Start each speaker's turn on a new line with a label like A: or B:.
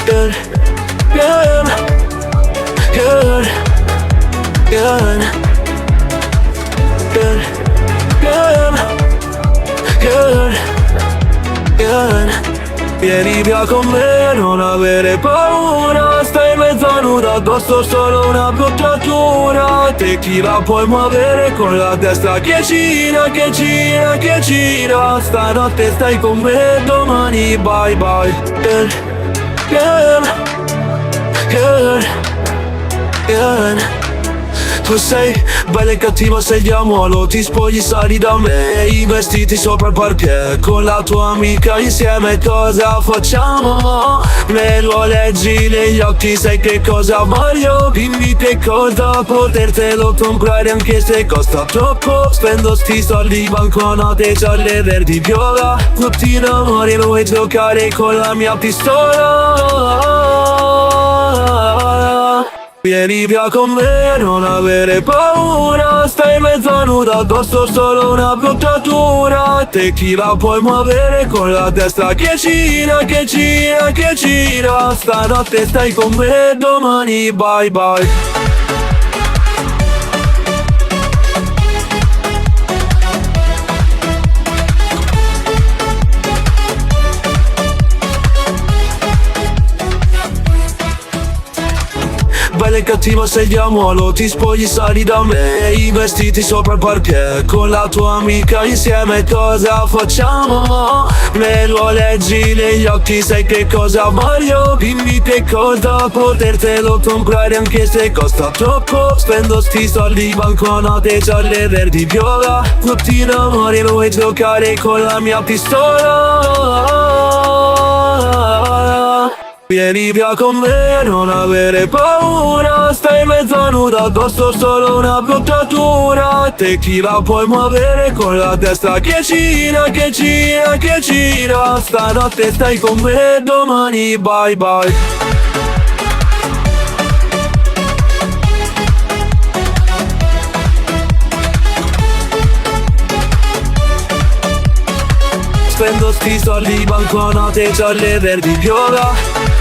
A: Good, good, good, good, good, good, good, good. Vieni via con me, non avere paura. Stai mezza nuda, addosso solo una bloccatura. Tequila puoi muovere con la testa che gira, che gira, che gira. Stanotte stai con me, domani bye bye. Good, good, good, good. Tu sei bella e cattiva, sei diavolo, ti spogli, sali da me. I vestiti sopra il parquet, con la tua amica insieme cosa facciamo? Me lo leggi negli occhi, sai che cosa voglio? Dimmi che cosa, potertelo comprare anche se costa troppo. Spendo sti soldi, banconote, gialle, verdi, viola. Tutti in amore, vuoi giocare con la mia pistola? Vieni via con me, non avere paura. Stai mezza nuda, addosso solo una bloccatura. Tequila puoi muovere con la testa che gira, che gira, che gira. Stanotte stai con me, domani bye bye. Bella e cattiva, sei diavolo, ti spogli, sali da me. I vestiti sopra il parquet, con la tua amica insieme cosa facciamo? Me lo leggi negli occhi, sai che cosa voglio? Dimmi che cosa, potertelo comprare anche se costa troppo. Spendo sti soldi, banconote, gialle, verdi, viola. Tutti in amore, vuoi giocare con la mia pistola? Vieni via con me, non avere paura. Stai mezza nuda, addosso solo una bloccatura. Tequila puoi muovere con la testa che gira, che gira, che gira. Stanotte stai con me, domani bye bye. Spendo sti soldi, banconote, gialle, verdi, viola.